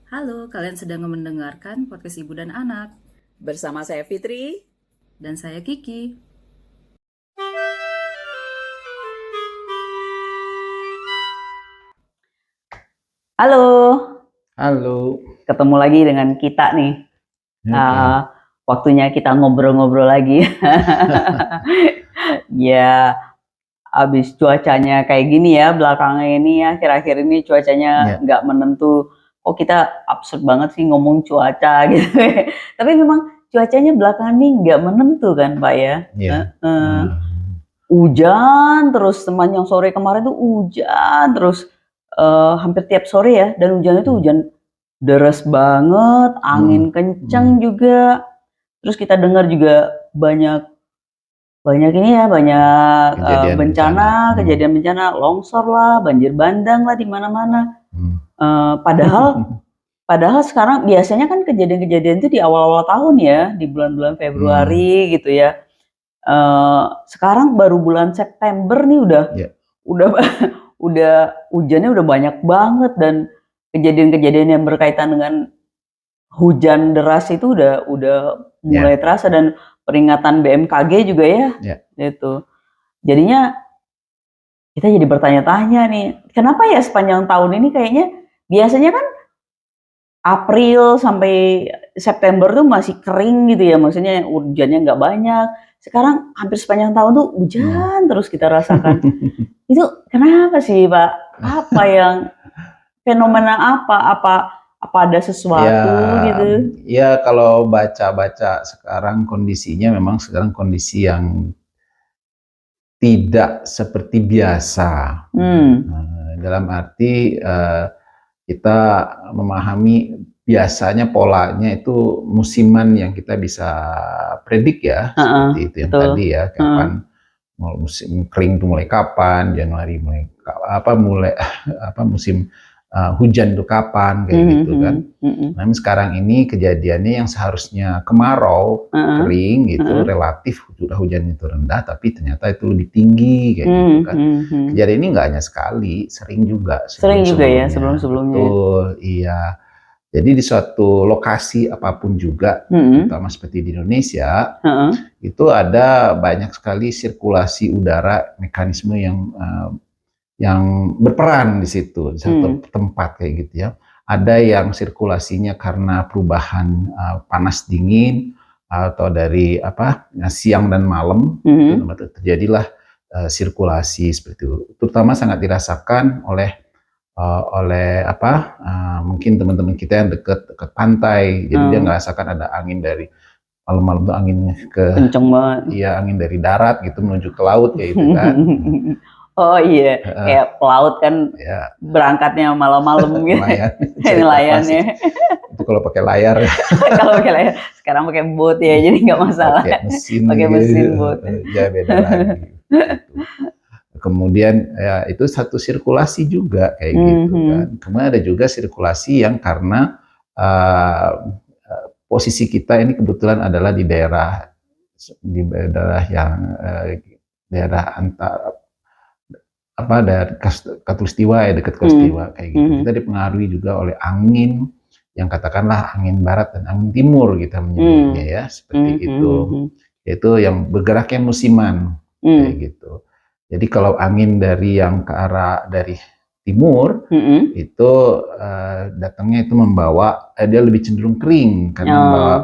Halo, kalian sedang mendengarkan podcast Ibu dan Anak. Bersama saya Fitri. Dan saya Kiki. Halo, Halo. ketemu lagi dengan kita nih. Oke. Waktunya kita ngobrol-ngobrol lagi. Ya, abis cuacanya kayak gini ya, belakangan ini ya, akhir-akhir ini cuacanya Ya. nggak menentu. Oh, kita absurd banget sih ngomong cuaca gitu. Tapi memang cuacanya belakangan ini nggak menentu kan, Pak ya? Iya. Hujan terus, sepanjang sore kemarin tuh hujan terus, hampir tiap sore ya, dan hujannya tuh hujan deres banget, angin kenceng juga, terus kita dengar juga banyak banyak ini ya, banyak, Kejadian bencana. kejadian bencana, longsor lah, banjir bandang lah di mana-mana. Hmm. Padahal padahal sekarang biasanya kan kejadian-kejadian itu di awal-awal tahun ya, di bulan-bulan Februari gitu ya. Sekarang baru bulan September nih Ya. udah udah hujannya udah banyak banget, dan kejadian-kejadian yang berkaitan dengan hujan deras itu udah mulai terasa, dan peringatan BMKG juga ya, itu. Jadinya kita jadi bertanya-tanya nih, kenapa ya sepanjang tahun ini kayaknya biasanya kan April sampai September tuh masih kering gitu ya, maksudnya hujannya nggak banyak. Sekarang hampir sepanjang tahun tuh hujan terus kita rasakan. Itu kenapa sih, Pak? Apa yang fenomena apa ada sesuatu gitu? Ya kalau baca-baca sekarang kondisinya memang sekarang kondisi yang tidak seperti biasa. Dalam arti kita memahami biasanya polanya itu musiman yang kita bisa predik ya, seperti itu yang tadi ya, kapan musim kering itu mulai kapan, Januari mulai musim hujan itu kapan kayak gitu kan. Namun sekarang ini kejadiannya yang seharusnya kemarau, kering gitu, relatif curah hujan itu rendah, tapi ternyata itu lebih tinggi kayak gitu kan. Kejadian ini nggak hanya sekali, sering juga ya sebelum-sebelumnya. Betul, iya. Jadi di suatu lokasi apapun juga, terutama seperti di Indonesia, itu ada banyak sekali sirkulasi udara, mekanisme yang berperan di situ, di satu tempat kayak gitu ya. Ada yang sirkulasinya karena perubahan panas dingin atau dari siang dan malam, terjadilah sirkulasi seperti itu. Terutama sangat dirasakan oleh mungkin teman-teman kita yang dekat pantai, jadi dia ngerasakan ada angin dari malam-malam tuh anginnya kenceng banget. Iya, angin dari darat gitu menuju ke laut kayak gitu kan. Oh iya, kayak pelaut kan berangkatnya malam-malam gitu. Nelayannya. Itu kalau pakai layar. Kalau pakai layar, sekarang pakai boat ya, jadi nggak masalah. Pakai mesin boat. Ya beda lagi. Kemudian ya itu satu sirkulasi juga kayak gitu kan. Kemudian ada juga sirkulasi yang karena posisi kita ini kebetulan adalah di daerah yang daerah antara dari Katulistiwa ya, dekat Katulistiwa kayak gitu. Kita dipengaruhi juga oleh angin yang katakanlah angin barat dan angin timur kita menyebutnya ya, seperti itu. Yaitu yang bergeraknya musiman kayak gitu. Jadi kalau angin dari yang ke arah dari timur itu datangnya itu membawa dia lebih cenderung kering karena membawa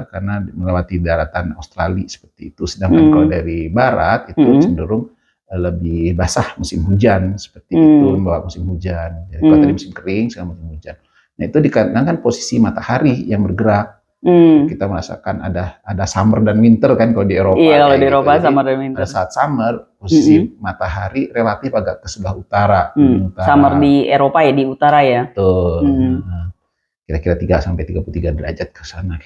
karena melewati daratan Australia seperti itu. Sedangkan kalau dari barat itu cenderung lebih basah, musim hujan seperti itu, membawa musim hujan. Jadi kalau tadi musim kering, sekarang musim hujan. Nah itu dikarenakan posisi matahari yang bergerak. Kita merasakan ada summer dan winter kan kalau di Eropa. Iya, kalau di Eropa gitu. Summer dan winter. Pada saat summer, posisi matahari relatif agak ke sebelah utara. Summer di Eropa ya, di utara ya. Betul. Kira-kira 3-33 derajat ke sana.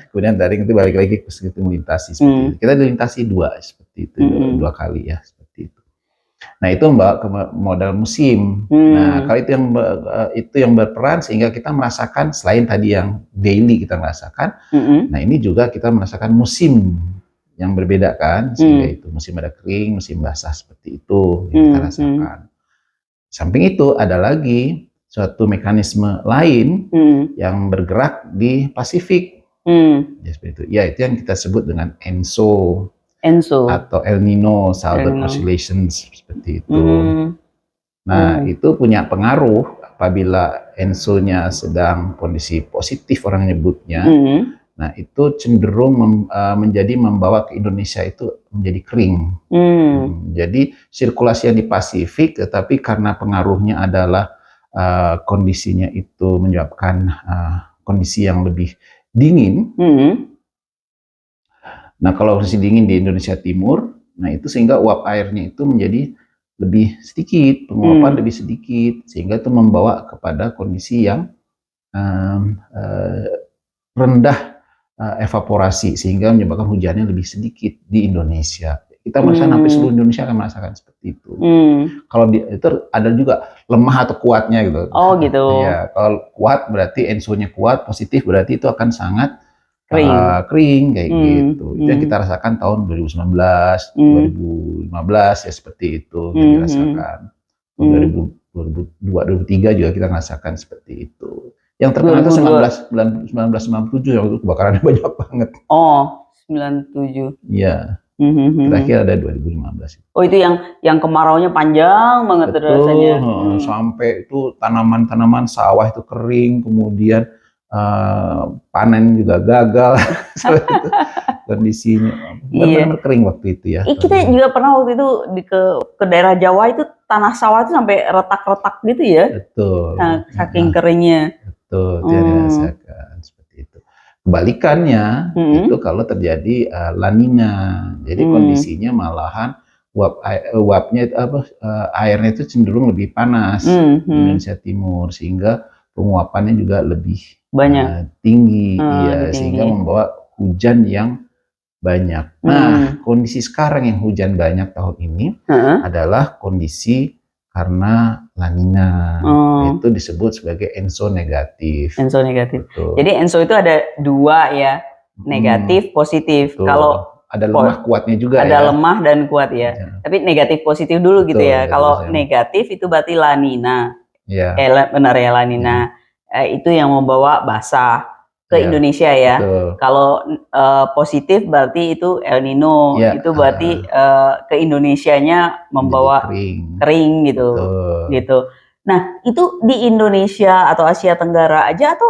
Kemudian dari itu balik lagi ke situ melintasi seperti itu. Kita dilintasi seperti itu, dua kali ya seperti itu. Nah itu membawa ke modal musim. Nah kalau itu yang berperan sehingga kita merasakan selain tadi yang daily kita merasakan, nah ini juga kita merasakan musim yang berbeda kan, sehingga itu musim ada kering, musim basah seperti itu yang kita rasakan. Samping itu ada lagi suatu mekanisme lain yang bergerak di Pasifik. Ya, seperti itu. Ya, itu yang kita sebut dengan ENSO atau El Nino Southern Oscillations seperti itu. Nah, itu punya pengaruh apabila ENSO-nya sedang kondisi positif orang nyebutnya. Nah, itu cenderung menjadi membawa ke Indonesia itu menjadi kering. Jadi sirkulasi yang di Pasifik, tetapi karena pengaruhnya adalah kondisinya itu menyebabkan kondisi yang lebih dingin. Nah, kalau kondisi dingin di Indonesia Timur, nah itu sehingga uap airnya itu menjadi lebih sedikit, penguapan lebih sedikit, sehingga itu membawa kepada kondisi yang rendah evaporasi, sehingga menyebabkan hujannya lebih sedikit di Indonesia. Kita merasakan hampir seluruh Indonesia akan merasakan seperti itu. Kalau itu ada juga lemah atau kuatnya gitu. Oh gitu. Ya, kalau kuat berarti ENSO-nya kuat, positif berarti itu akan sangat kering kayak gitu. Itu yang kita rasakan tahun 2019, 2015 ya seperti itu yang dirasakan. 2002, 2003 juga kita merasakan seperti itu. Yang terkenal itu 1997 yang itu kebakarannya banyak banget. Oh, 97. Iya. Terakhir ada 2015. Oh, itu yang kemaraunya panjang banget rasanya. Sampai itu tanaman-tanaman sawah itu kering, kemudian panen juga gagal. Seperti itu kondisinya. Benar-benar kering waktu itu ya. Kita juga pernah waktu itu ke daerah Jawa itu tanah sawah itu sampai retak-retak gitu ya. Betul. Nah, saking keringnya. Betul, dirasakan seperti itu. Kebalikannya itu kalau terjadi La Nina, jadi kondisinya malahan uapnya airnya itu cenderung lebih panas di Indonesia Timur, sehingga penguapannya juga lebih tinggi, sehingga membawa hujan yang banyak. Nah, kondisi sekarang yang hujan banyak tahun ini adalah kondisi karena La Nina. Itu disebut sebagai ENSO negatif. ENSO negatif. Betul. Jadi ENSO itu ada dua ya, negatif, positif. Betul. Kalau ada lemah kuatnya juga ada lemah dan kuat ya. Tapi negatif positif dulu gitu ya. Kalau negatif itu berarti La Nina. Benar ya, La Nina. Itu yang membawa basah ke Indonesia ya. Kalau positif berarti itu El Nino. Itu berarti ke Indonesianya membawa kering gitu. Gitu. Nah, itu di Indonesia atau Asia Tenggara aja atau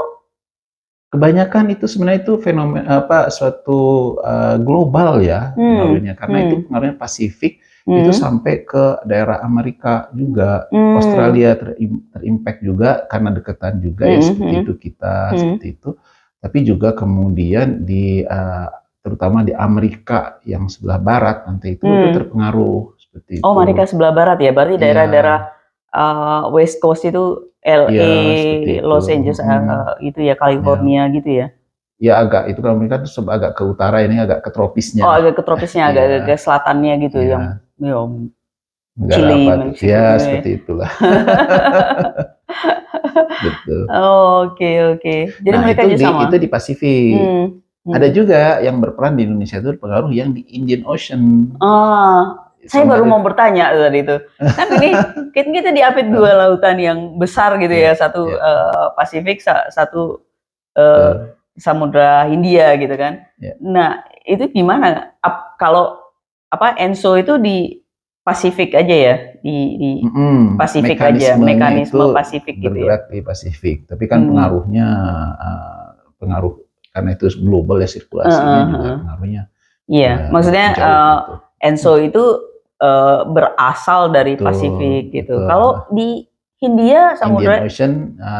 kebanyakan itu sebenarnya itu fenomena suatu global ya pengaruhnya, karena itu pengaruhnya Pasifik itu sampai ke daerah Amerika juga. Australia terimpact juga karena dekatan juga ya seperti itu kita seperti itu. Tapi juga kemudian terutama di Amerika yang sebelah barat nanti itu terpengaruh seperti itu. Oh, Amerika sebelah barat ya, berarti daerah-daerah West Coast itu LA, Los Angeles itu ya, California gitu ya. Ya agak itu kalau mereka tuh agak ke utara, ini agak ke tropisnya. Oh, agak ke tropisnya, agak ke selatannya gitu yang Chili, Meksiko. Ya seperti itulah. Betul. Oh, oke. Jadi mereka juga sama. Itu di Pasifik. Ada juga yang berperan di Indonesia itu pengaruh yang di Indian Ocean. Saya baru mau bertanya tadi itu. Kan ini kita diapit dua lautan yang besar gitu ya, satu Pasifik, satu Samudra Hindia gitu kan. Nah, itu gimana? Kalau ENSO itu di Pasifik aja ya, di Pasifik aja, mekanisme Pasifik gitu ya. Bergerak di Pasifik, tapi kan pengaruhnya karena itu global ya, sirkulasinya juga pengaruhnya. Iya, maksudnya ENSO itu berasal dari Pasifik gitu. Kalau di Hindia, Indian Ocean,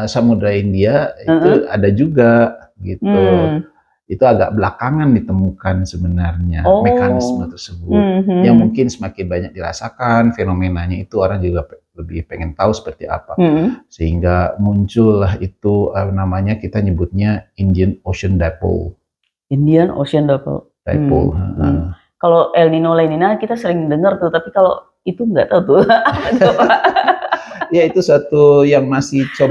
Samudra Hindia itu ada juga gitu. Itu agak belakangan ditemukan sebenarnya mekanisme tersebut. Yang mungkin semakin banyak dirasakan fenomenanya itu, orang juga lebih pengen tahu seperti apa. Sehingga muncullah itu namanya, kita nyebutnya Indian Ocean Dipole. Indian Ocean Dipole. Kalau El Nino, La Nina kita sering dengar tuh, tapi kalau itu nggak tahu tuh. Ya, itu suatu yang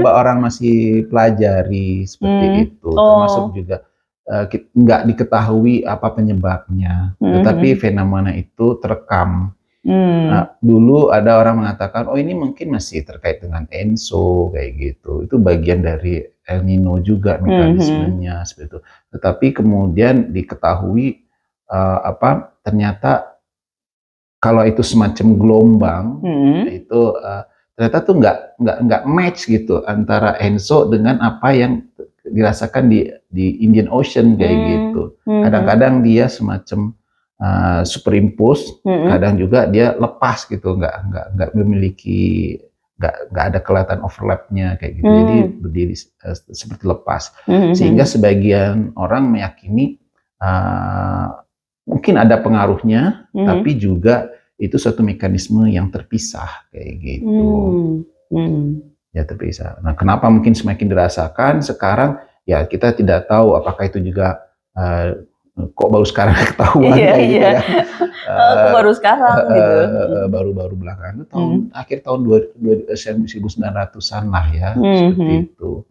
orang masih pelajari seperti itu. Termasuk juga nggak diketahui apa penyebabnya, tetapi fenomena itu terekam Dulu ada orang mengatakan, oh ini mungkin masih terkait dengan ENSO kayak gitu. Itu bagian dari El Nino juga mekanismenya seperti itu. Tetapi kemudian diketahui ternyata kalau itu semacam gelombang itu ternyata tuh nggak match gitu antara ENSO dengan apa yang dirasakan di Indian Ocean kayak gitu. Kadang-kadang dia semacam superimpose, kadang juga dia lepas gitu, nggak memiliki nggak ada kelihatan overlapnya kayak gitu, jadi berdiri seperti lepas, sehingga sebagian orang meyakini mungkin ada pengaruhnya, tapi juga itu suatu mekanisme yang terpisah kayak gitu, ya terpisah. Nah, kenapa mungkin semakin dirasakan sekarang? Ya kita tidak tahu apakah itu juga kok baru sekarang ketahuan kayak gitu kan. Kok baru sekarang gitu. Baru-baru belakangan akhir tahun 1900-an lah ya, seperti itu.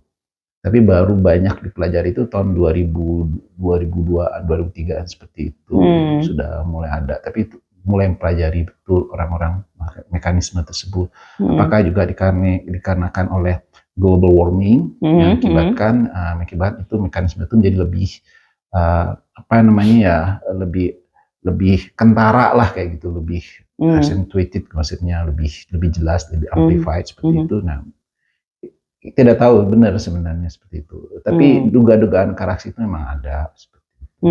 Tapi baru banyak dipelajari itu tahun 2002-an, 2003-an seperti itu. Sudah mulai ada, tapi itu mulai mempelajari betul orang-orang mekanisme tersebut. Apakah juga dikarenakan oleh global warming yang mengakibatkan itu mekanisme itu menjadi lebih lebih kentara lah kayak gitu, lebih accentuated, maksudnya lebih jelas, lebih amplified seperti itu. Nah, tidak tahu benar sebenarnya seperti itu, tapi duga-dugaan ke arah situ memang ada seperti itu.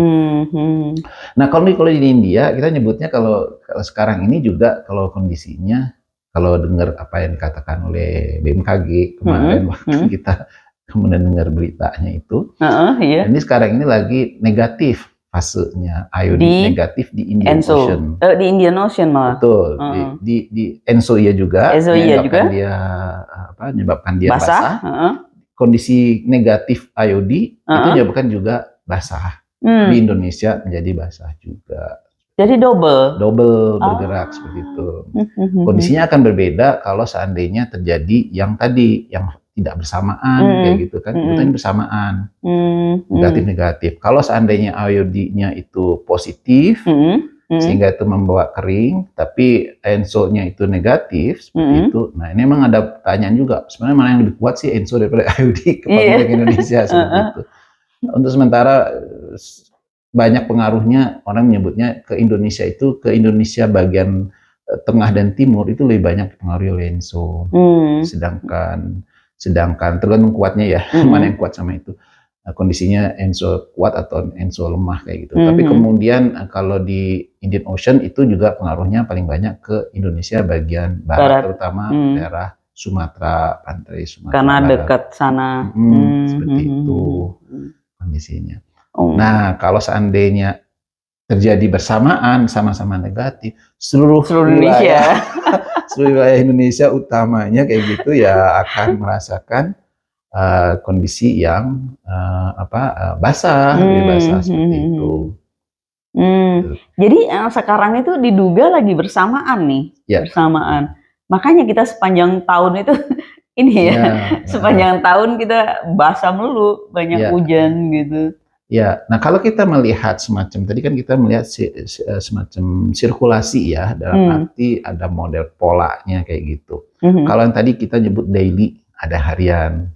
Nah, kalau di India kita nyebutnya kalau sekarang ini juga kalau kondisinya, kalau dengar apa yang dikatakan oleh BMKG kemarin waktu kita kemudian dengar beritanya itu, ini sekarang ini lagi negatif fasenya, iodin negatif di Indian Ocean. Di Indian Ocean malah. Betul. Di ENSO iya juga. Menyebabkan dia basah. Kondisi negatif iodin itu menyebabkan juga basah. Di Indonesia menjadi basah juga. Jadi double bergerak seperti itu. Kondisinya akan berbeda kalau seandainya terjadi yang tadi, yang tidak bersamaan kayak gitu kan, itu bersamaan, negatif. Kalau seandainya iodinnya itu positif, sehingga itu membawa kering, tapi ENSO-nya itu negatif seperti itu. Nah, ini memang ada pertanyaan juga, sebenarnya mana yang lebih kuat sih, ENSO daripada iodin kepada Indonesia seperti itu. Untuk sementara banyak pengaruhnya, orang menyebutnya ke Indonesia bagian tengah dan timur itu lebih banyak dipengaruhi oleh ENSO. Sedangkan tergantung kuatnya ya, mana yang kuat sama itu. Kondisinya ENSO kuat atau ENSO lemah kayak gitu. Tapi kemudian kalau di Indian Ocean itu juga pengaruhnya paling banyak ke Indonesia bagian barat. Terutama daerah Sumatera, pantai Sumatera karena Barat. dekat sana. Seperti itu kondisinya. Nah, kalau seandainya terjadi bersamaan sama-sama negatif, seluruh Indonesia, seluruh wilayah Indonesia utamanya kayak gitu ya akan merasakan kondisi yang basah, lebih basah seperti itu. Jadi sekarang itu diduga lagi bersamaan nih, bersamaan. Makanya kita sepanjang tahun itu ini sepanjang tahun kita basah melulu, banyak hujan gitu. Ya, nah kalau kita melihat semacam tadi kan kita melihat semacam sirkulasi ya, dalam arti ada model polanya kayak gitu. Kalau yang tadi kita nyebut daily, ada harian.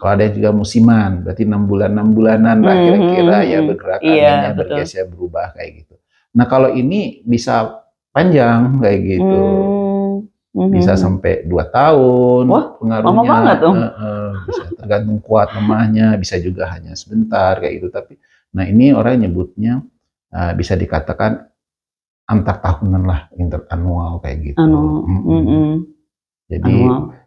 Kalau ada juga musiman, berarti 6 bulanan lah kira-kira ya bergerakannya, bergeser, berubah kayak gitu. Nah kalau ini bisa panjang kayak gitu. Bisa sampai 2 tahun. Wah, pengaruhnya. Lama banget dong. Bisa tergantung kuat lemahnya, bisa juga hanya sebentar kayak gitu. Tapi, nah ini orang nyebutnya bisa dikatakan antar tahunan lah, interannual kayak gitu. Jadi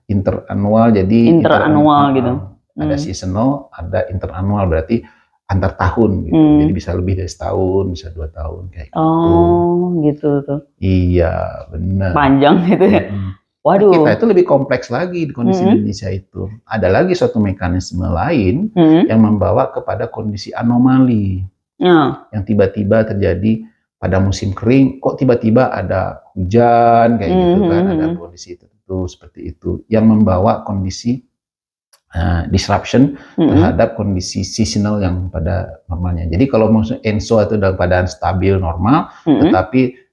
interannual, jadi interannual gitu. Ada seasonal, ada interannual berarti antar tahun gitu. Jadi bisa lebih dari setahun, bisa 2 tahun kayak gitu. Oh, gitu tuh. Iya, benar. Panjang gitu ya. Waduh. Kita itu lebih kompleks lagi di kondisi Indonesia itu. Ada lagi suatu mekanisme lain yang membawa kepada kondisi anomali. Yang tiba-tiba terjadi pada musim kering, kok tiba-tiba ada hujan kayak gitu kan, ada kondisi tertentu seperti itu yang membawa kondisi disruption terhadap kondisi seasonal yang pada normalnya. Jadi kalau maksudnya ENSO itu dalam keadaan stabil normal, tetapi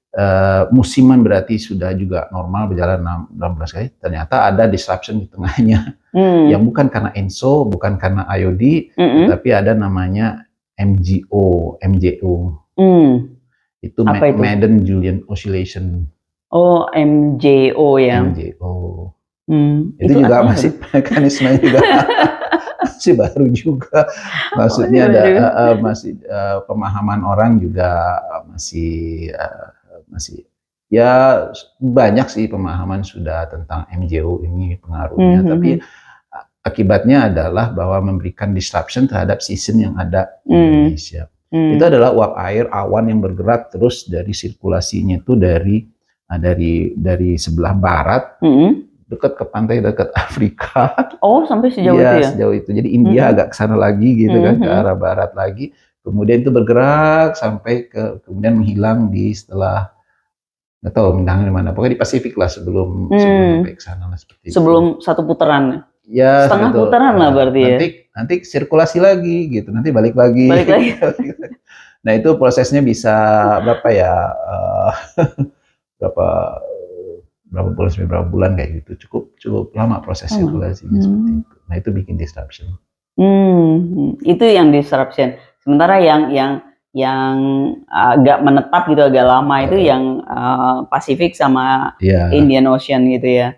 musiman berarti sudah juga normal berjalan 16 kali, ternyata ada disruption di tengahnya. Yang bukan karena ENSO, bukan karena IOD, tapi ada namanya MJO. Itu Apa itu? Madden-Julian Oscillation. Oh, MJO ya. MJO. Itu Itu juga artinya masih mekanismenya juga masih baru juga. Maksudnya masih pemahaman orang juga masih ya banyak sih pemahaman sudah tentang MJO ini pengaruhnya, tapi akibatnya adalah bahwa memberikan disruption terhadap season yang ada di Indonesia. Itu adalah uap air awan yang bergerak terus dari sirkulasinya itu dari sebelah barat dekat ke pantai dekat Afrika. Oh, sampai sejauh itu ya? Sejauh itu. Jadi India agak ke sana lagi gitu kan, ke arah barat lagi. Kemudian itu bergerak sampai kemudian menghilang setelah nggak tahu menangnya mana, pokoknya di Pasifik lah sebelum sampai ke sana lah seperti sebelum itu. Satu putaran ya, setengah putaran lah berarti nanti sirkulasi lagi gitu, nanti balik lagi. Nah itu prosesnya bisa berapa ya berapa bulan kayak gitu, cukup lama proses sirkulasinya seperti itu. Nah itu bikin disruption. Itu yang disruption. Sementara yang agak menetap gitu agak lama itu yang Pasifik sama Indian Ocean gitu ya.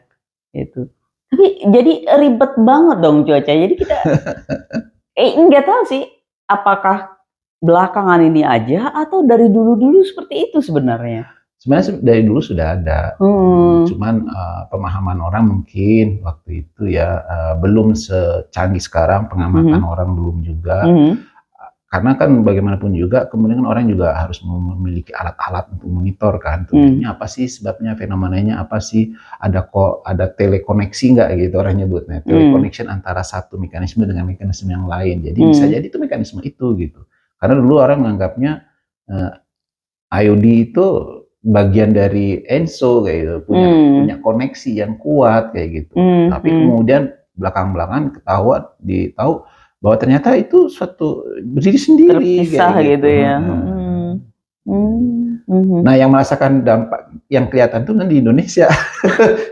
Itu. Tapi jadi ribet banget dong cuaca. Jadi kita nggak tahu sih apakah belakangan ini aja atau dari dulu-dulu seperti itu sebenarnya. Sebenarnya dari dulu sudah ada. Cuman pemahaman orang mungkin waktu itu ya belum secanggih sekarang, pengamatan orang belum juga. Karena kan bagaimanapun juga kemudian orang juga harus memiliki alat-alat untuk monitor kan, ini apa sih sebabnya, fenomenanya apa sih, ada telekoneksi nggak gitu orang nyebutnya, teleconnection antara satu mekanisme dengan mekanisme yang lain. Jadi bisa jadi itu mekanisme itu gitu. Karena dulu orang menganggapnya IOD itu bagian dari ENSO kayak gitu, punya koneksi yang kuat kayak gitu. Tapi kemudian belakang-belakangan ditahu bahwa ternyata itu suatu berdiri sendiri terpisah gitu ya. Nah yang merasakan dampak yang kelihatan itu kan di Indonesia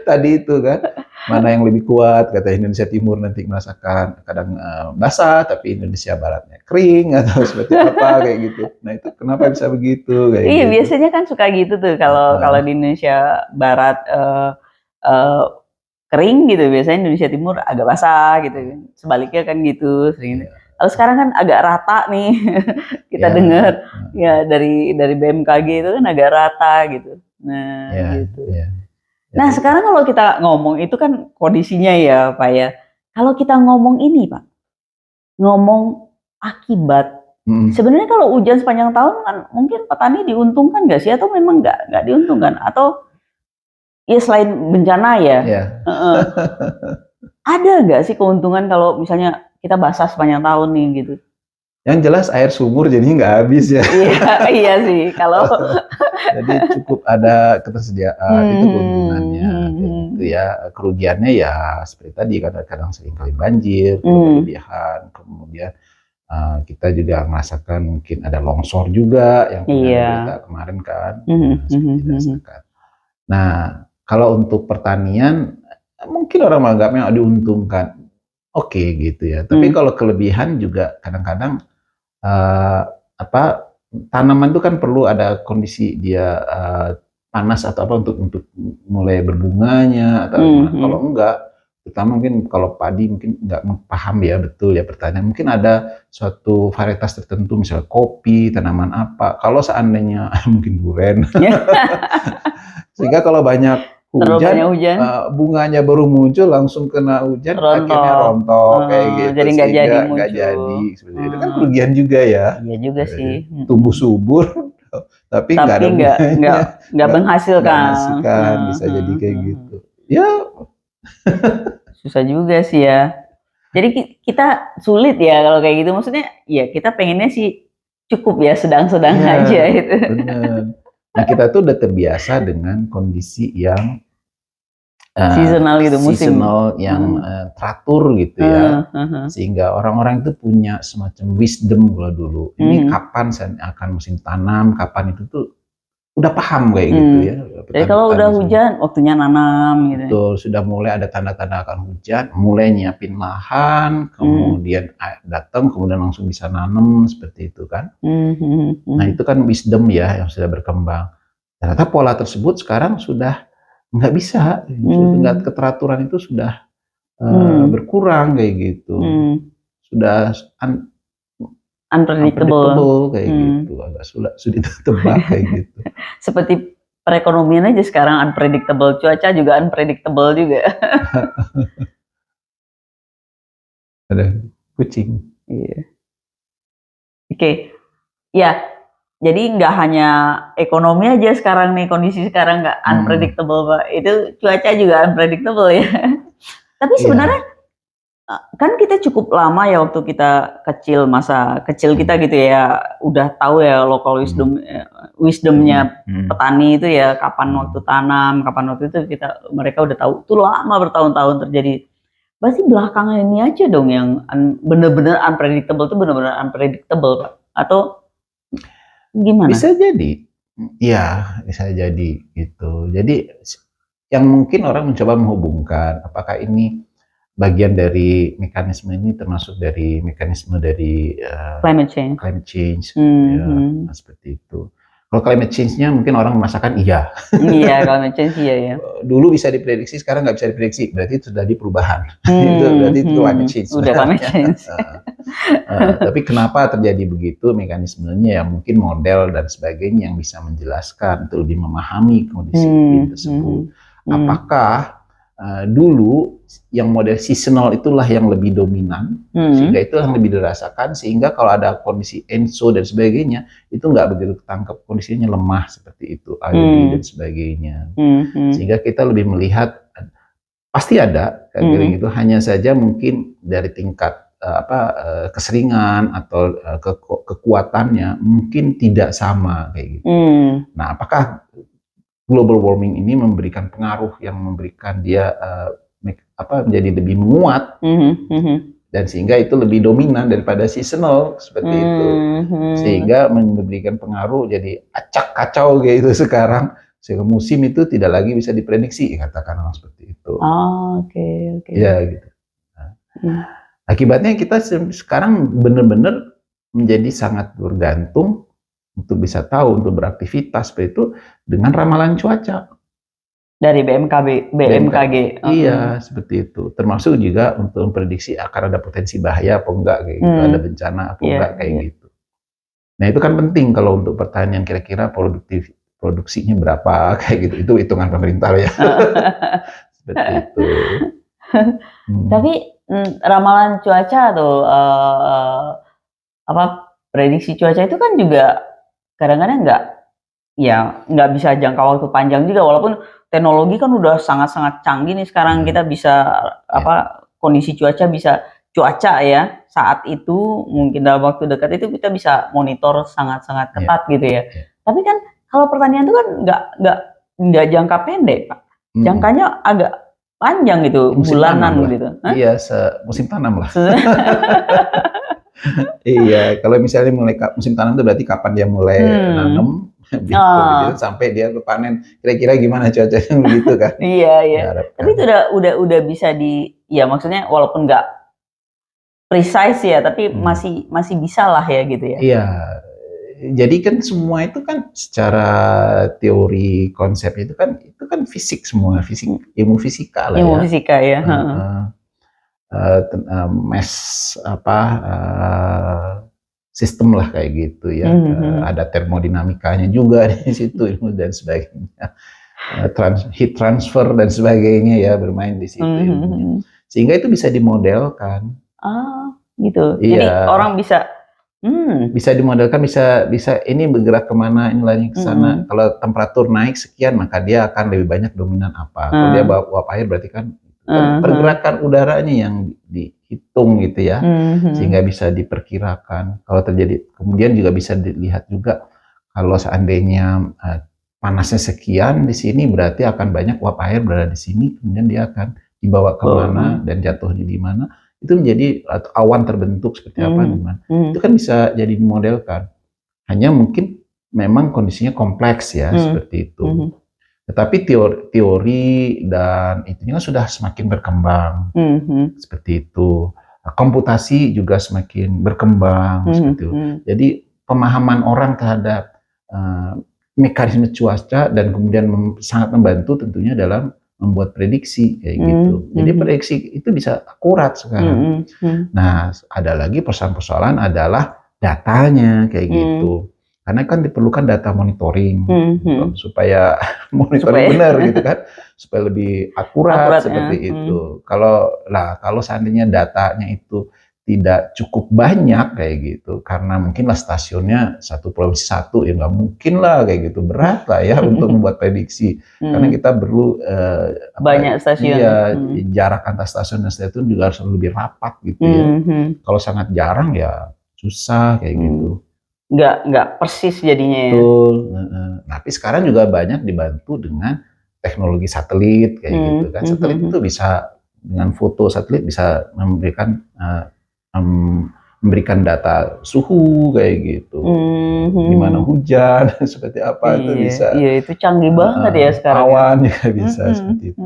tadi itu kan, mana yang lebih kuat, kata Indonesia Timur nanti merasakan kadang basah tapi Indonesia Baratnya kering atau seperti apa kayak gitu. Nah itu kenapa bisa begitu kayak gitu. Biasanya kan suka gitu tuh kalau di Indonesia Barat kering gitu, biasanya Indonesia Timur agak basah gitu, sebaliknya kan gitu sering. Kalau sekarang kan agak rata nih kita dengar ya dari BMKG itu kan agak rata gitu. Nah gitu. Nah sekarang kalau kita ngomong itu kan kondisinya ya Pak ya. Kalau kita ngomong ini Pak, ngomong akibat. Sebenarnya kalau hujan sepanjang tahun kan mungkin petani diuntungkan nggak sih, atau memang nggak diuntungkan, atau ya selain bencana ya, ada nggak sih keuntungan kalau misalnya kita basah sepanjang tahun nih gitu? Yang jelas air sumur jadinya nggak habis ya. Iya sih kalau. Jadi cukup ada ketersediaan, itu keuntungannya. Gitu ya. Kerugiannya ya seperti tadi, kadang-kadang seringkali banjir, berlebihan, kemudian kita juga merasakan mungkin ada longsor juga yang kita kemarin kan. Nah kalau untuk pertanian mungkin orang menganggapnya diuntungkan, oke gitu ya. Tapi kalau kelebihan juga kadang-kadang tanaman itu kan perlu ada kondisi dia panas atau apa untuk mulai berbunganya atau kalau enggak, terutama mungkin kalau padi mungkin nggak paham ya betul ya pertanian, mungkin ada suatu varietas tertentu misalnya kopi, tanaman apa, kalau seandainya mungkin duren sehingga kalau banyak hujan, bunganya baru muncul langsung kena hujan, akhirnya rontok kayak gitu, jadi nggak jadi seperti itu kan kerugian juga ya. Iya juga sih. Tumbuh subur tapi nggak ada bunganya, nggak menghasilkan, bisa jadi kayak gitu ya. Susah juga sih ya. Jadi kita sulit ya kalau kayak gitu, maksudnya ya kita pengennya sih cukup ya sedang-sedang aja gitu. Bener. Nah kita tuh udah terbiasa dengan kondisi yang seasonal gitu, musim yang teratur gitu ya, sehingga orang-orang itu punya semacam wisdom kalau dulu. Ini kapan saya akan musim tanam, kapan itu tuh udah paham kayak gitu ya. Jadi kalau udah hujan, waktunya nanam gitu. Betul, sudah mulai ada tanda-tanda akan hujan, mulai nyiapin lahan, kemudian datang, kemudian langsung bisa nanam seperti itu kan. Nah itu kan wisdom ya yang sudah berkembang. Ternyata pola tersebut sekarang sudah nggak bisa, sudah keteraturan itu sudah berkurang kayak gitu, sudah unpredictable kayak gitu, agak sulit ditebak kayak gitu. Seperti perekonomian aja sekarang unpredictable, cuaca juga unpredictable juga. Ada kucing. Iya. Oke, ya. Jadi nggak hanya ekonomi aja sekarang nih, kondisi sekarang nggak unpredictable Pak. Itu cuaca juga unpredictable ya. Tapi sebenarnya kan kita cukup lama ya waktu kita kecil, masa kecil kita gitu ya, udah tahu ya local wisdomnya petani itu ya, kapan waktu tanam, kapan waktu itu mereka udah tahu. Itu lama bertahun-tahun terjadi. Berarti belakangan ini aja dong yang bener-bener unpredictable itu bener-bener unpredictable Pak? Atau gimana? Bisa jadi, ya bisa jadi gitu. Jadi yang mungkin orang mencoba menghubungkan apakah ini bagian dari mekanisme ini termasuk dari mekanisme dari climate change. Ya, seperti itu. Kalau climate change-nya mungkin orang merasakan iya. Iya, climate change iya ya. Dulu bisa diprediksi, sekarang nggak bisa diprediksi. Berarti itu terjadi perubahan. Itu berarti itu climate change. Udah climate change. Tapi kenapa terjadi begitu mekanismenya ya mungkin model dan sebagainya yang bisa menjelaskan untuk lebih memahami kondisi tersebut. Apakah dulu yang model seasonal itulah yang lebih dominan, sehingga itu yang lebih dirasakan, sehingga kalau ada kondisi ENSO dan sebagainya, itu nggak begitu ketangkep, kondisinya lemah seperti itu, dan sebagainya. Sehingga kita lebih melihat, pasti ada, kering itu, hanya saja mungkin dari tingkat keseringan atau kekuatannya mungkin tidak sama kayak gitu. Nah, apakah global warming ini memberikan pengaruh yang memberikan dia menjadi lebih menguat dan sehingga itu lebih dominan daripada seasonal seperti itu, sehingga memberikan pengaruh jadi acak kacau gitu sekarang, sehingga musim itu tidak lagi bisa diprediksi, katakanlah seperti itu. Oke. Ya gitu. Akibatnya kita sekarang benar-benar menjadi sangat bergantung untuk bisa tahu, untuk beraktivitas seperti itu dengan ramalan cuaca dari BMKG. Iya, seperti itu. Termasuk juga untuk memprediksi akan ada potensi bahaya apa enggak kayak gitu, ada bencana apa enggak kayak gitu. Nah, itu kan penting kalau untuk pertanian, kira-kira produksinya berapa kayak gitu. Itu hitungan pemerintah ya. Seperti itu. Tapi ramalan cuaca atau prediksi cuaca itu kan juga kadang-kadang nggak bisa jangka waktu panjang juga, walaupun teknologi kan udah sangat-sangat canggih nih sekarang, kita bisa kondisi cuaca ya saat itu mungkin dalam waktu dekat itu kita bisa monitor sangat-sangat ketat gitu ya. Tapi kan kalau pertanian itu kan nggak jangka pendek Pak, jangkanya agak panjang gitu, bulanan gitu. Iya, musim tanam lah. Iya, kalau misalnya mulai musim tanam itu berarti kapan dia mulai nanam, gitu, sampai dia panen. Kira-kira gimana cuacanya begitu kan? Iya. Tapi itu udah bisa ya maksudnya walaupun nggak precise ya, tapi masih bisa lah ya gitu ya. Iya. Jadi kan semua itu kan secara teori konsepnya itu kan fisik semua, ilmu fisika lah ya. Ilmu fisika ya. Sistem lah kayak gitu ya. Ada termodinamikanya juga di situ dan sebagainya. Heat transfer dan sebagainya ya bermain di situ. Sehingga itu bisa dimodelkan. Gitu. Iya. Jadi orang bisa dimodelkan, bisa ini bergerak kemana, ini lagi ke sana. Kalau temperatur naik sekian, maka dia akan lebih banyak dominan apa. Kalau dia bawa uap air berarti kan pergerakan udaranya yang dihitung gitu ya, sehingga bisa diperkirakan. Kalau terjadi, kemudian juga bisa dilihat juga kalau seandainya panasnya sekian di sini, berarti akan banyak uap air berada di sini, kemudian dia akan dibawa kemana dan jatuhnya di mana. Itu menjadi awan terbentuk seperti apa, gimana. Itu kan bisa jadi dimodelkan. Hanya mungkin memang kondisinya kompleks ya, seperti itu. Tetapi teori dan itunya sudah semakin berkembang, seperti itu. Komputasi juga semakin berkembang, seperti itu. Jadi pemahaman orang terhadap mekanisme cuaca dan kemudian sangat membantu tentunya dalam membuat prediksi kayak gitu. Jadi prediksi itu bisa akurat sekarang. Nah, ada lagi persoalan-persoalan adalah datanya kayak gitu. Karena kan diperlukan data monitoring supaya monitoring benar gitu kan, supaya lebih akurat seperti itu. Kalau seandainya datanya itu tidak cukup banyak kayak gitu, karena mungkinlah stasiunnya satu provinsi satu, ya nggak mungkin lah kayak gitu, berat lah ya untuk membuat prediksi. Karena kita perlu banyak stasiun. Iya, jarak antar stasiun dan stasiun juga harus lebih rapat gitu ya. Kalau sangat jarang ya susah kayak gitu. Nggak persis jadinya ya. Betul. Tapi sekarang juga banyak dibantu dengan teknologi satelit kayak gitu kan. Satelit itu bisa dengan foto satelit bisa memberikan data suhu kayak gitu, di mana hujan seperti apa itu bisa. Iya, itu canggih banget ya sekarang. Awan juga bisa seperti itu.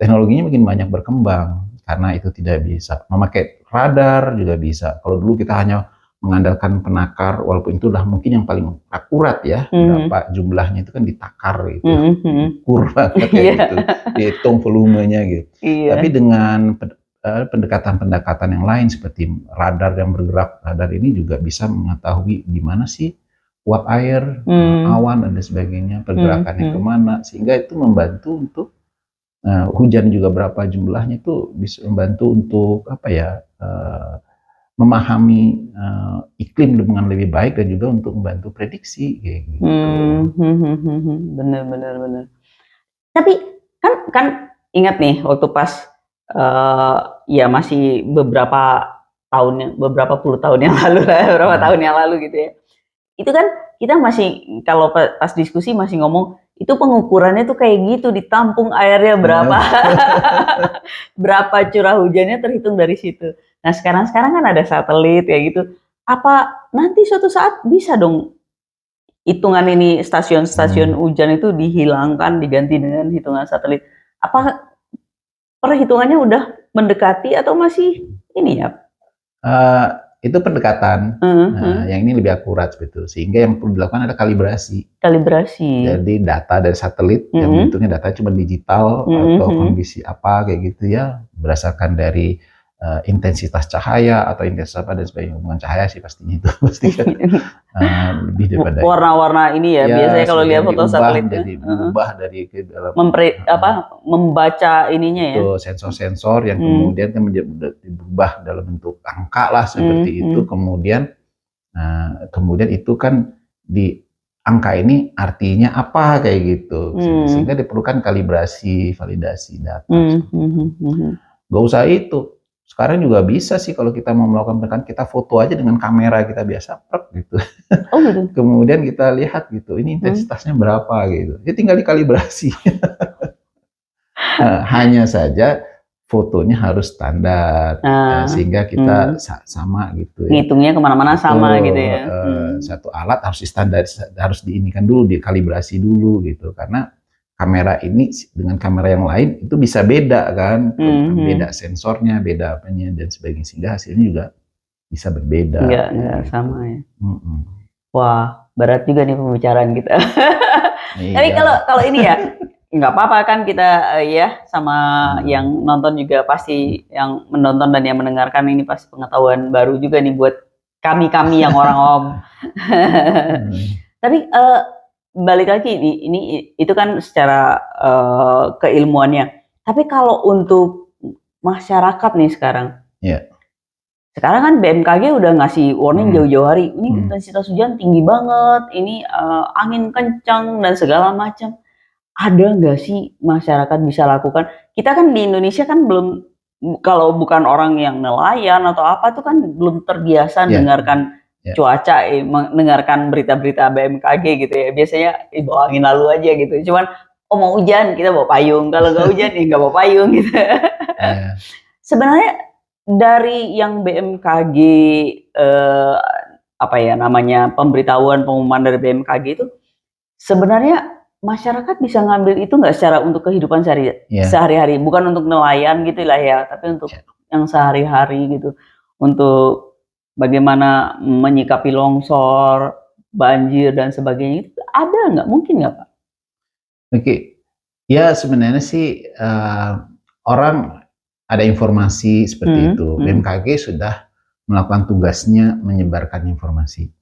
Teknologinya makin banyak berkembang karena itu tidak bisa memakai radar juga bisa. Kalau dulu kita hanya mengandalkan penakar, walaupun itu udah mungkin yang paling akurat ya, berapa jumlahnya itu kan ditakar gitu, diukur banget kayak gitu, dihitung volumenya gitu. Tapi dengan pendekatan-pendekatan yang lain seperti radar yang bergerak, radar ini juga bisa mengetahui di mana sih uap air, awan dan sebagainya, pergerakannya kemana, sehingga itu membantu untuk hujan juga berapa jumlahnya itu bisa membantu untuk apa ya, memahami iklim dengan lebih baik dan juga untuk membantu prediksi kayak gitu. Benar. Tapi kan ingat nih waktu pas ya masih beberapa puluh tahun yang lalu lah, beberapa tahun yang lalu gitu ya. Itu kan kita masih kalau pas diskusi masih ngomong itu pengukurannya tuh kayak gitu, ditampung airnya berapa berapa curah hujannya terhitung dari situ. Nah sekarang kan ada satelit kayak gitu. Apa nanti suatu saat bisa dong hitungan ini stasiun-stasiun hujan itu dihilangkan, diganti dengan hitungan satelit? Apa perhitungannya udah mendekati atau masih ini ya? Itu pendekatan, yang ini lebih akurat betul. Sehingga yang perlu dilakukan adalah kalibrasi. Jadi data dari satelit yang bentuknya data cuma digital atau kondisi apa kayak gitu ya, berdasarkan dari intensitas cahaya atau intensitas apa dan sebagainya. Hubungan cahaya sih pastinya itu pasti kan lebih daripada warna-warna ini ya, biasanya kalau lihat foto satelit jadi berubah dari ke dalam membaca ininya ya. Itu sensor-sensor yang kemudian kan berubah dalam bentuk angka lah seperti itu. Kemudian itu kan di angka ini artinya apa kayak gitu. Sehingga diperlukan kalibrasi, validasi data. Gak usah itu. Sekarang juga bisa sih kalau kita mau melakukan pendekatan, kita foto aja dengan kamera kita biasa, gitu. Oh gitu. Kemudian kita lihat gitu, ini intensitasnya berapa gitu. Jadi tinggal dikalibrasi. Hanya saja fotonya harus standar, sehingga kita sama gitu. Ngitungnya kemana-mana sama gitu ya. Satu alat harus diinikan dulu, dikalibrasi dulu gitu, karena kamera ini dengan kamera yang lain itu bisa beda kan, beda sensornya, beda apanya dan sebagainya, sehingga hasilnya juga bisa berbeda. Nggak sama ya. Wah, berat juga nih pembicaraan kita. Tapi kalau ini ya nggak apa-apa kan kita ya sama yang nonton juga pasti, yang menonton dan yang mendengarkan ini pasti pengetahuan baru juga nih buat kami yang orang awam. Tapi balik lagi ini itu kan secara keilmuannya. Tapi kalau untuk masyarakat nih sekarang, sekarang kan BMKG udah ngasih warning jauh-jauh hari. Ini intensitas hujan tinggi banget, ini angin kencang dan segala macam. Ada nggak sih masyarakat bisa lakukan? Kita kan di Indonesia kan belum, kalau bukan orang yang nelayan atau apa tuh kan belum terbiasa dengarkan cuaca, mendengarkan berita-berita BMKG gitu ya. Biasanya bawa angin lalu aja gitu. Cuman mau hujan kita bawa payung, kalau nggak hujan nggak bawa payung gitu. Sebenarnya dari yang BMKG apa ya namanya, pemberitahuan pengumuman dari BMKG itu, sebenarnya masyarakat bisa ngambil itu nggak secara untuk kehidupan Ya, sehari-hari, bukan untuk nelayan gitulah ya, tapi untuk ya. yang sehari-hari gitu, untuk bagaimana menyikapi longsor, banjir dan sebagainya itu ada nggak? Mungkin nggak, Pak? Oke, ya sebenarnya sih orang ada informasi seperti itu. BMKG sudah melakukan tugasnya menyebarkan informasi.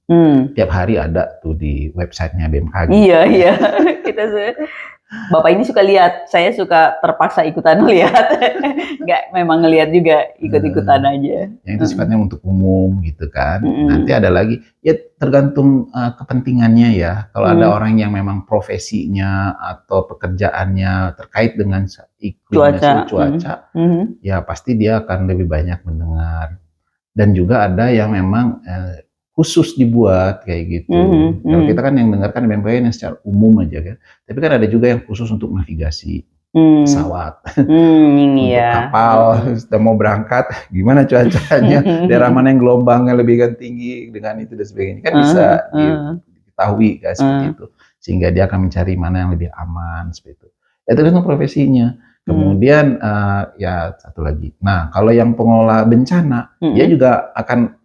Tiap hari ada tuh di websitenya BMKG. Iya, kita Bapak ini suka lihat, saya suka terpaksa ikutan lihat, nggak memang ngelihat juga, ikut-ikutan aja. Yang itu sifatnya untuk umum gitu kan. Nanti ada lagi, ya tergantung kepentingannya ya. Kalau ada orang yang memang profesinya atau pekerjaannya terkait dengan iklim cuaca, ya pasti dia akan lebih banyak mendengar. Dan juga ada yang memang khusus dibuat kayak gitu. Kalau kita kan yang dengarkan BMKG yang secara umum aja kan. Tapi kan ada juga yang khusus untuk navigasi pesawat, untuk kapal sudah mau berangkat, gimana cuacanya, daerah mana yang gelombangnya lebih kan tinggi dengan itu dan sebagainya kan bisa diketahui kan seperti itu. Sehingga dia akan mencari mana yang lebih aman seperti itu. Itu kan profesinya. Kemudian ya satu lagi. Nah kalau yang pengelola bencana, dia juga akan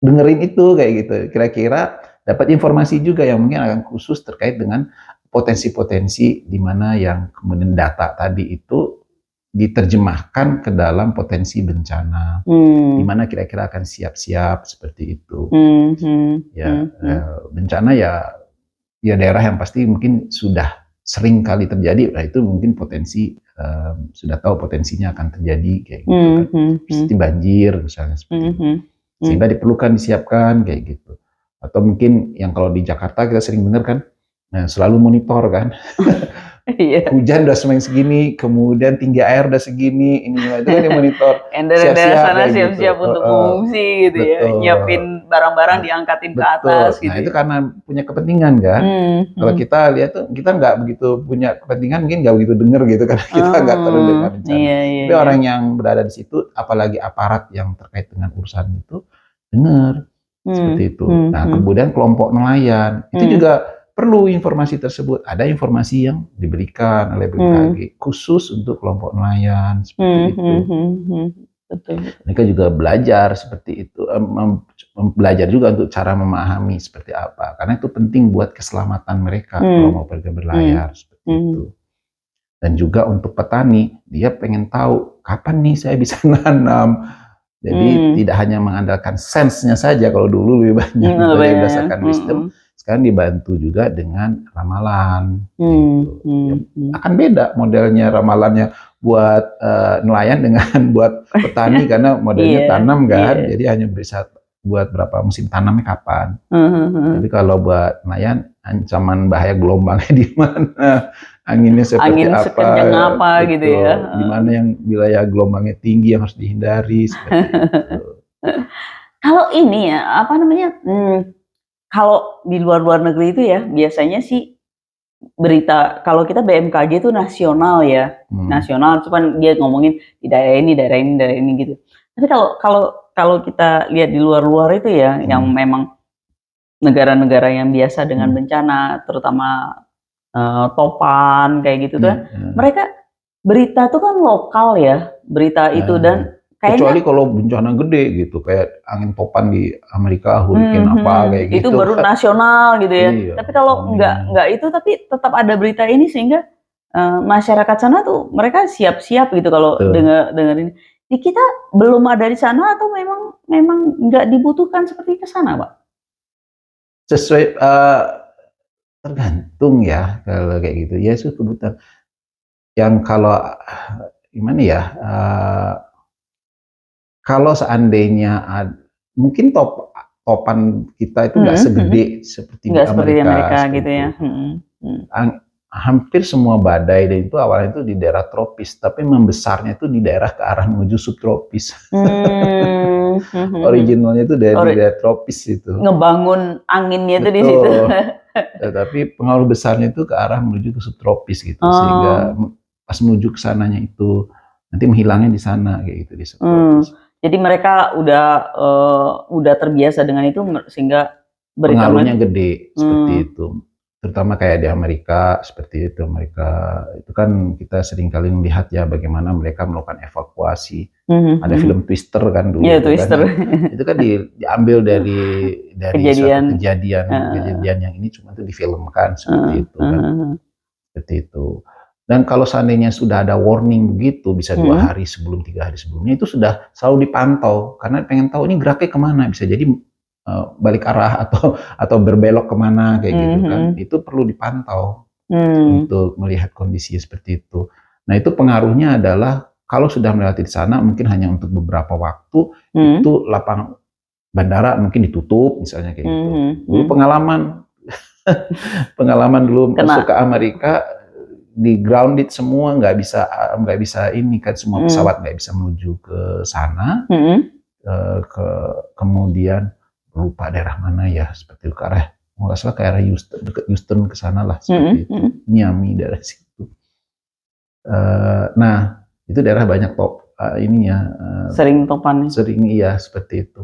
dengerin itu kayak gitu. Kira-kira dapat informasi juga yang mungkin akan khusus terkait dengan potensi-potensi di mana yang kemudian data tadi itu diterjemahkan ke dalam potensi bencana. Di mana kira-kira akan siap-siap seperti itu. Ya, bencana ya daerah yang pasti mungkin sudah sering kali terjadi, nah itu mungkin potensi sudah tahu potensinya akan terjadi kayak gitu kan. Seperti banjir misalnya seperti itu. Sehingga diperlukan disiapkan kayak gitu. Atau mungkin yang kalau di Jakarta kita sering dengar kan, selalu monitor kan. Hujan udah semakin segini, kemudian tinggi air udah segini, ini itu kan yang monitor. Siap-siap untuk mengungsi gitu ya, nyiapin barang-barang diangkatin ke atas gitu. Nah itu karena punya kepentingan kan. Kalau kita lihat tuh kita nggak begitu punya kepentingan, mungkin nggak begitu dengar gitu karena kita nggak terlalu dengar bencana. Tapi orang yang berada di situ, apalagi aparat yang terkait dengan urusan itu dengar seperti itu. Nah kemudian kelompok nelayan itu juga perlu informasi tersebut. Ada informasi yang diberikan oleh BMKG khusus untuk kelompok nelayan seperti itu. Betul. Mereka juga belajar seperti itu, belajar juga untuk cara memahami seperti apa. Karena itu penting buat keselamatan mereka kalau mau pergi berlayar seperti itu. Dan juga untuk petani, dia pengen tahu kapan nih saya bisa nanam. Jadi tidak hanya mengandalkan sense-nya saja, kalau dulu lebih banyak berdasarkan wisdom. Sekarang dibantu juga dengan ramalan. Gitu. Akan beda modelnya ramalannya buat nelayan dengan buat petani karena modelnya tanam kan. Jadi hanya bisa buat berapa musim tanamnya kapan. Tapi kalau buat nelayan ancaman bahaya gelombangnya di mana, anginnya seperti apa gitu ya. Di mana yang wilayah gelombangnya tinggi yang harus dihindari seperti itu. Kalau ini ya, apa namanya? Kalau di luar negeri itu ya, biasanya sih berita, kalau kita BMKG itu nasional ya, nasional, cuman dia ngomongin di daerah ini, daerah ini, daerah ini gitu. Tapi kalau kita lihat di luar itu ya, yang memang negara-negara yang biasa dengan bencana, terutama topan kayak gitu kan, mereka berita tuh kan lokal ya, berita itu dan kecuali kalau bencana gede gitu, kayak angin topan di Amerika, hurricane apa kayak gitu. Itu baru nasional gitu ya. Tapi kalau enggak itu, tapi tetap ada berita ini sehingga masyarakat sana tuh mereka siap-siap gitu kalau dengar ini. Di kita belum ada di sana atau memang nggak dibutuhkan seperti ke sana, Pak? Sesuai tergantung ya kalau kayak gitu. Ya itu kebutuhan. Yang kalau gimana ya? Kalau seandainya mungkin topan kita itu nggak segede seperti di Amerika gitu ya. Hampir semua badai dan itu awalnya itu di daerah tropis, tapi membesarnya itu di daerah ke arah menuju subtropis. Originalnya itu dari daerah tropis itu. Ngebangun anginnya itu di situ. Tapi pengaruh besarnya itu ke arah menuju ke subtropis gitu, sehingga pas menuju ke sananya itu nanti menghilangnya di sana kayak gitu di subtropis. Jadi mereka udah terbiasa dengan itu sehingga berita pengaruhnya gede seperti Hmm. itu. Terutama kayak di Amerika seperti itu. Amerika itu kan kita sering kali melihat ya bagaimana mereka melakukan evakuasi. Ada film Twister kan dulu Iya, itu Twister. kan. Itu kan diambil dari suatu Kejadian. kejadian yang ini cuma itu difilmkan seperti itu kan. Heeh. Seperti itu. Dan kalau seandainya sudah ada warning begitu, bisa 2 Hmm. hari sebelum, 3 hari sebelumnya, itu sudah selalu dipantau. Karena pengen tahu ini geraknya kemana, bisa jadi balik arah atau berbelok kemana kayak gitu kan. Itu perlu dipantau untuk melihat kondisi seperti itu. Nah itu pengaruhnya adalah kalau sudah melewati di sana mungkin hanya untuk beberapa waktu, itu lapang bandara mungkin ditutup misalnya kayak gitu. Dulu pengalaman dulu masuk ke Amerika, di grounded semua, nggak bisa ini kan, semua pesawat nggak bisa menuju ke sana. Kemudian lupa daerah mana ya, seperti itu, ke arah nggak salah ke arah Houston, dekat Houston ke sana lah seperti itu, Miami daerah situ. Nah itu daerah banyak ininya, sering topan, sering iya seperti itu.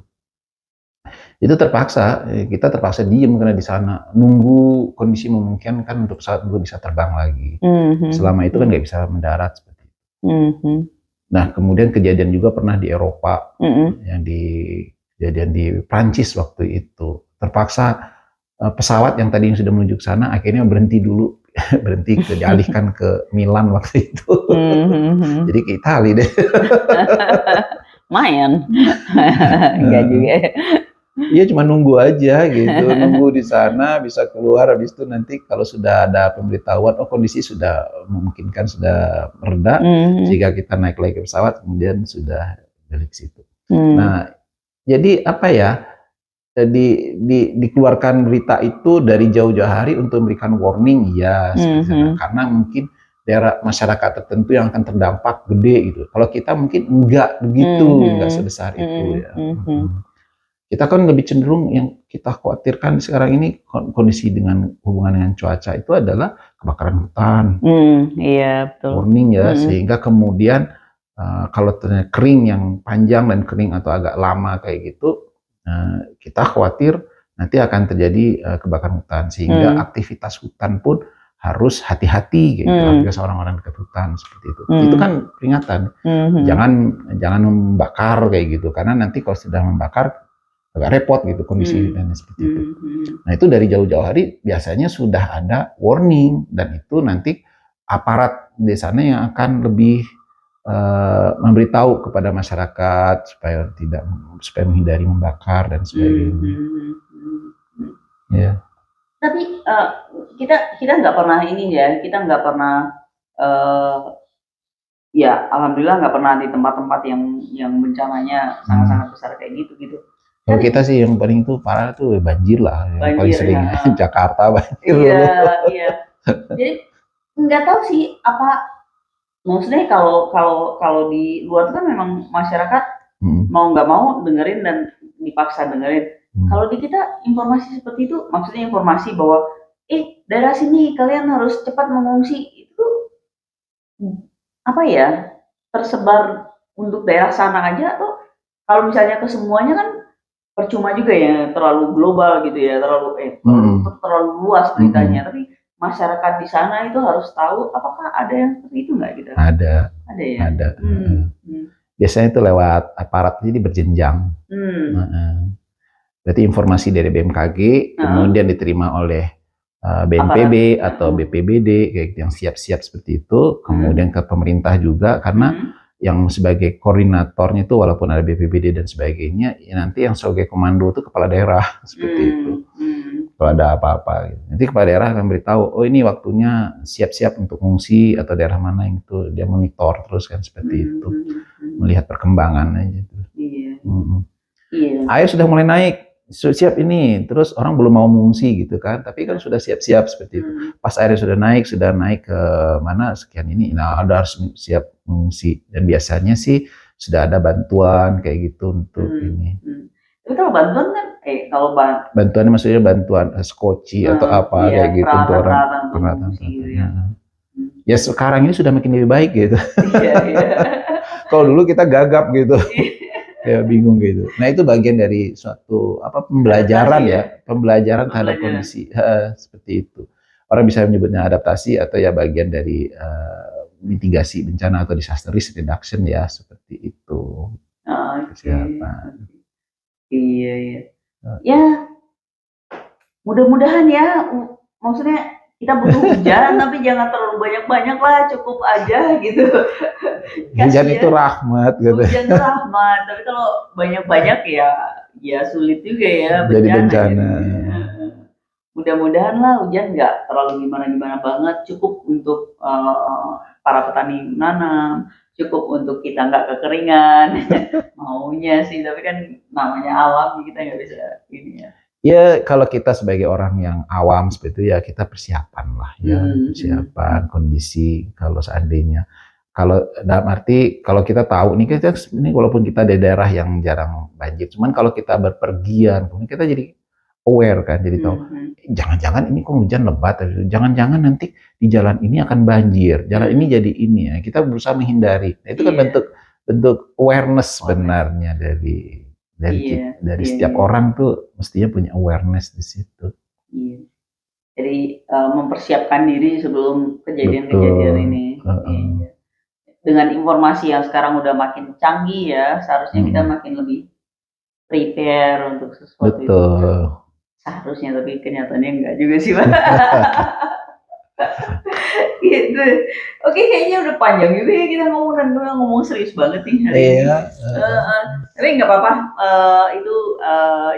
Itu kita terpaksa diem karena di sana nunggu kondisi memungkinkan untuk pesawat dulu bisa terbang lagi. Selama itu kan nggak bisa mendarat seperti itu. Nah kemudian kejadian juga pernah di Eropa, yang kejadian di Prancis waktu itu, terpaksa pesawat yang tadi sudah menuju ke sana akhirnya berhenti dulu, dialihkan ke Milan waktu itu. Jadi ke Italia deh. Mayan. Enggak juga. Iya cuma nunggu aja gitu, nunggu di sana bisa keluar, habis itu nanti kalau sudah ada pemberitahuan, oh kondisi sudah memungkinkan, sudah mereda, sehingga kita naik lagi ke pesawat, kemudian sudah balik situ. Nah, jadi apa ya, dikeluarkan berita itu dari jauh-jauh hari untuk memberikan warning, ya, karena mungkin daerah masyarakat tertentu yang akan terdampak gede gitu. Kalau kita mungkin enggak begitu, enggak sebesar itu ya. Kita kan lebih cenderung yang kita khawatirkan sekarang ini kondisi dengan hubungan dengan cuaca itu adalah kebakaran hutan. Iya betul. Warning ya, sehingga kemudian kalau ternyata kering yang panjang dan kering atau agak lama kayak gitu, kita khawatir nanti akan terjadi kebakaran hutan, sehingga aktivitas hutan pun harus hati-hati gitu, apalagi orang-orang dekat hutan seperti itu. Itu kan peringatan, jangan membakar kayak gitu, karena nanti kalau sudah membakar agak repot gitu kondisi dan seperti itu. Nah itu dari jauh-jauh hari biasanya sudah ada warning, dan itu nanti aparat di sana yang akan lebih memberitahu kepada masyarakat supaya menghindari membakar dan sebagainya. Ya. Tapi kita nggak pernah ini ya, kita nggak pernah ya alhamdulillah nggak pernah di tempat-tempat yang bencananya sangat-sangat besar kayak gitu. Kalau kita sih yang paling itu parah tuh banjir lah, yang paling sering ya. Jakarta banjir. Iya. Jadi nggak tahu sih apa, maksudnya kalau di luar itu kan memang masyarakat mau nggak mau dengerin dan dipaksa dengerin. Kalau di kita informasi seperti itu, maksudnya informasi bahwa daerah sini kalian harus cepat mengungsi, itu apa ya, tersebar untuk daerah sana aja, atau kalau misalnya ke semuanya kan percuma juga ya, terlalu global gitu ya, terlalu luas beritanya. Tapi masyarakat di sana itu harus tahu, apakah ada yang seperti itu nggak gitu? Ada ya. Ada. Biasanya itu lewat aparat, jadi berjenjang. Berarti informasi dari BMKG kemudian diterima oleh BNPB atau BPBD kayak yang siap-siap seperti itu, kemudian ke pemerintah juga, karena yang sebagai koordinatornya itu walaupun ada BPBD dan sebagainya, ya nanti yang sebagai komando itu kepala daerah seperti itu. Kalau ada apa-apa, gitu. Nanti kepala daerah akan beritahu, oh ini waktunya siap-siap untuk mengungsi, atau daerah mana yang itu dia monitor terus kan seperti itu, melihat perkembangan aja. Air sudah mulai naik, siap ini, terus orang belum mau mengungsi gitu kan, tapi kan sudah siap-siap seperti itu. Pas airnya sudah naik ke mana sekian ini, nah ada harus siap mengungsi, dan biasanya sih sudah ada bantuan kayak gitu untuk ini. Tapi kalau bantuan kan, bantuannya maksudnya bantuan skoci atau apa kayak gitu untuk orang peralatan. Ya sekarang ini sudah makin lebih baik gitu. Kalau dulu kita gagap gitu. kayak bingung gitu. Nah itu bagian dari suatu pembelajaran Adaptasi ya, pembelajaran terhadap Pembelajaran. kondisi seperti itu. Orang bisa menyebutnya adaptasi atau ya bagian dari mitigasi bencana atau disaster risk reduction ya seperti itu. Oke. Kesiapan. Iya, iya. Ya, mudah-mudahan ya, maksudnya kita butuh hujan tapi jangan terlalu banyak-banyak lah, cukup aja gitu. Hujan itu Kasihan. rahmat gitu. Hujan itu rahmat, tapi kalau banyak-banyak ya sulit juga ya Jadi bencana bencana. jadinya. Mudah-mudahan lah hujan nggak terlalu gimana-gimana banget, cukup untuk para petani menanam, cukup untuk kita nggak kekeringan. Maunya sih, tapi kan namanya alam kita nggak bisa ini ya. Ya kalau kita sebagai orang yang awam seperti itu ya kita persiapan lah ya, persiapan kondisi kalau seandainya. Kalau dalam arti kalau kita tahu nih kita ini walaupun kita di daerah yang jarang banjir, cuman kalau kita berpergian, kita jadi aware kan, jadi tahu jangan-jangan ini kok hujan lebat, jangan-jangan nanti di jalan ini akan banjir, jalan ini jadi ini ya. Kita berusaha menghindari. Nah, itu kan Iya. bentuk awareness sebenarnya dari Iya, setiap iya. orang tuh mestinya punya awareness di situ. Iya. Jadi mempersiapkan diri sebelum kejadian-kejadian Betul. ini. Iya. Dengan informasi yang sekarang udah makin canggih ya, seharusnya kita makin lebih prepare untuk sesuatu itu. Betul. Seharusnya, tapi kenyataannya enggak juga sih, Pak. Gitu. Oke, kayaknya udah panjang juga ya kita ngomong dan ngomong serius banget nih hari ini. Iya. Tapi nggak apa-apa. Itu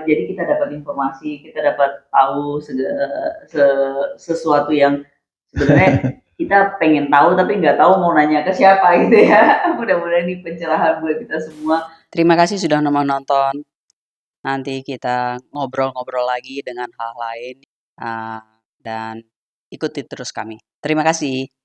jadi kita dapat informasi, kita dapat tahu sesuatu yang sebenarnya kita pengen tahu tapi nggak tahu mau nanya ke siapa gitu ya. Mudah-mudahan ini pencerahan buat kita semua. Terima kasih sudah menonton. Nanti kita ngobrol-ngobrol lagi dengan hal lain dan ikuti terus kami. Terima kasih.